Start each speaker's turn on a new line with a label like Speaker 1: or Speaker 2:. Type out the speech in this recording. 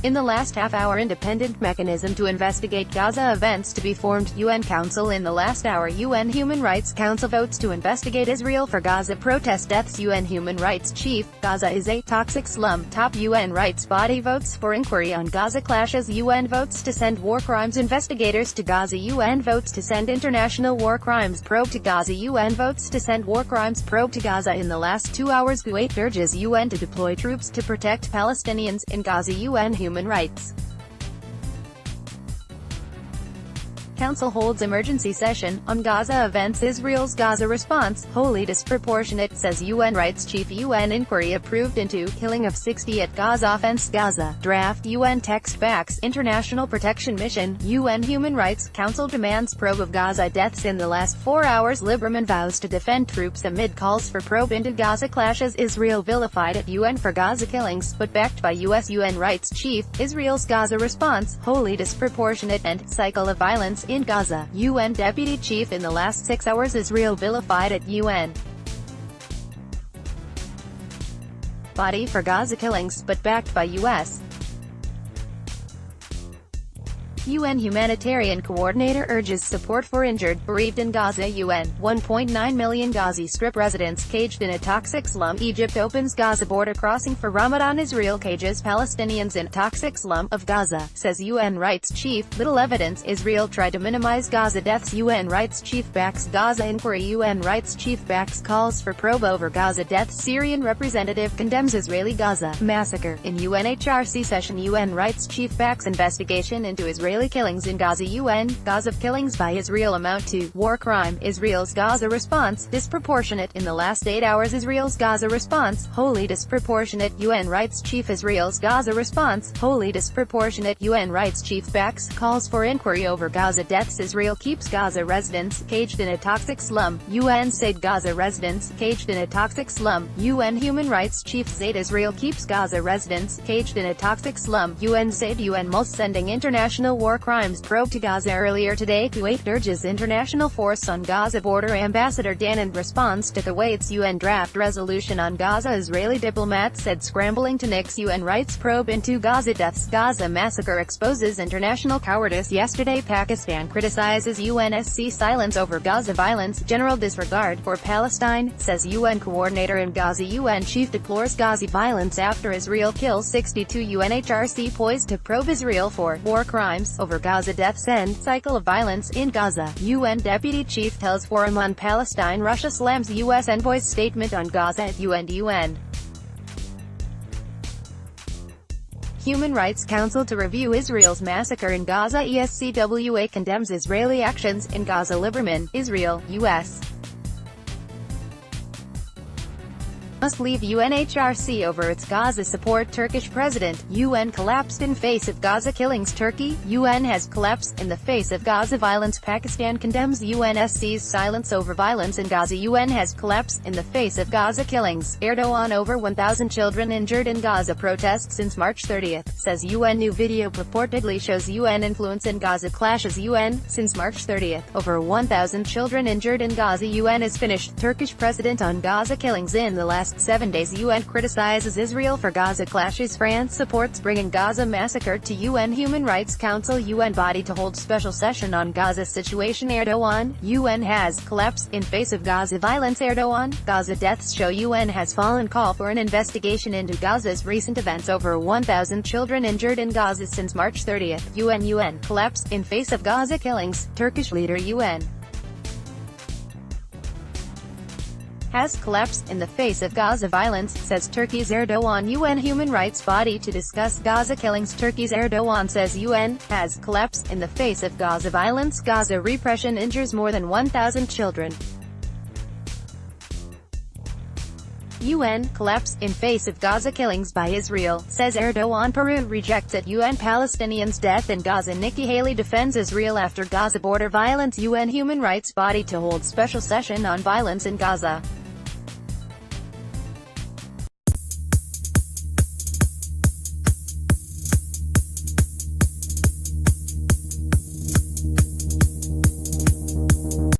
Speaker 1: In the last half-hour, independent mechanism to investigate Gaza events to be formed. UN Council. In the last hour, UN Human Rights Council votes to investigate Israel for Gaza protest deaths. UN Human Rights Chief, Gaza is a toxic slum. Top UN rights body votes for inquiry on Gaza clashes. UN votes to send war crimes investigators to Gaza. UN votes to send international war crimes probe to Gaza. UN votes to send war crimes probe to Gaza. In the last 2 hours, Kuwait urges UN to deploy troops to protect Palestinians in Gaza. UN Human Rights Council holds emergency session on Gaza events. Israel's Gaza response, wholly disproportionate, says UN Rights Chief. UN inquiry approved into killing of 60 at Gaza offense. Gaza draft UN text backs international protection mission. UN Human Rights Council demands probe of Gaza deaths in the last 4 hours. Lieberman vows to defend troops amid calls for probe into Gaza clashes. Israel vilified at UN for Gaza killings, but backed by US UN Rights Chief. Israel's Gaza response, wholly disproportionate and cycle of violence in Gaza. UN Deputy Chief. In the last 6 hours, Israel vilified at UN body for Gaza killings, but backed by US UN humanitarian coordinator urges support for injured, bereaved in Gaza. UN 1.9 million Gaza Strip residents caged in a toxic slum. Egypt opens Gaza border crossing for Ramadan. Israel cages Palestinians in toxic slum of Gaza, says UN Rights Chief. Little evidence. Israel tried to minimize Gaza deaths. UN Rights Chief backs Gaza inquiry. UN Rights Chief backs calls for probe over Gaza deaths. Syrian representative condemns Israeli Gaza massacre. In UNHRC session, UN Rights Chief backs investigation into Israeli killings in Gaza. UN Gaza killings by Israel amount to war crime. Israel's Gaza response, disproportionate. In the last 8 hours, Israel's Gaza response, wholly disproportionate. UN Rights Chief. Israel's Gaza response, wholly disproportionate. UN Rights Chief backs calls for inquiry over Gaza deaths. Israel keeps Gaza residents caged in a toxic slum. UN said Gaza residents caged in a toxic slum. UN Human Rights Chief said Israel keeps Gaza residents caged in a toxic slum. UN said UN must sending international war crimes probe to Gaza. Earlier today, Kuwait urges international force on Gaza border. Ambassador Danan responds to Kuwait's UN draft resolution on Gaza. Israeli diplomat said scrambling to nix UN rights probe into Gaza deaths. Gaza massacre exposes international cowardice. Yesterday, Pakistan criticizes UNSC silence over Gaza violence. General disregard for Palestine, says UN coordinator in Gaza. UN chief deplores Gaza violence after Israel kills 62. UNHRC poised to probe Israel for war crimes over Gaza deaths and cycle of violence in Gaza. UN Deputy Chief tells Forum on Palestine Russia slams US envoy's statement on Gaza at UN. Human Rights Council to review Israel's massacre in Gaza. ESCWA condemns Israeli actions in Gaza. Lieberman, Israel, US must leave UNHRC over its Gaza support. Turkish President, UN collapsed in face of Gaza killings. Turkey, UN has collapsed in the face of Gaza violence. Pakistan condemns UNSC's silence over violence in Gaza. UN has collapsed in the face of Gaza killings. Erdogan over 1,000 children injured in Gaza protests since March 30th, says UN. New video purportedly shows UN influence in Gaza clashes. UN, since March 30th, over 1,000 children injured in Gaza. UN is finished. Turkish President on Gaza killings in the last 7 days. UN criticizes Israel for Gaza clashes. France supports bringing Gaza massacre to UN Human Rights Council. UN body to hold special session on Gaza situation. Erdogan, UN has collapsed in face of Gaza violence. Erdogan, Gaza deaths show UN has fallen. Call for an investigation into Gaza's recent events. Over 1,000 children injured in Gaza since March 30th. UN collapsed in face of Gaza killings. Turkish leader UN has collapsed in the face of Gaza violence, says Turkey's Erdogan. UN human rights body to discuss Gaza killings. Turkey's Erdogan says UN has collapsed in the face of Gaza violence. Gaza repression injures more than 1,000 children. UN collapse in face of Gaza killings by Israel, says Erdogan. Peru rejects at UN Palestinians' death in Gaza. Nikki Haley defends Israel after Gaza border violence. UN human rights body to hold special session on violence in Gaza.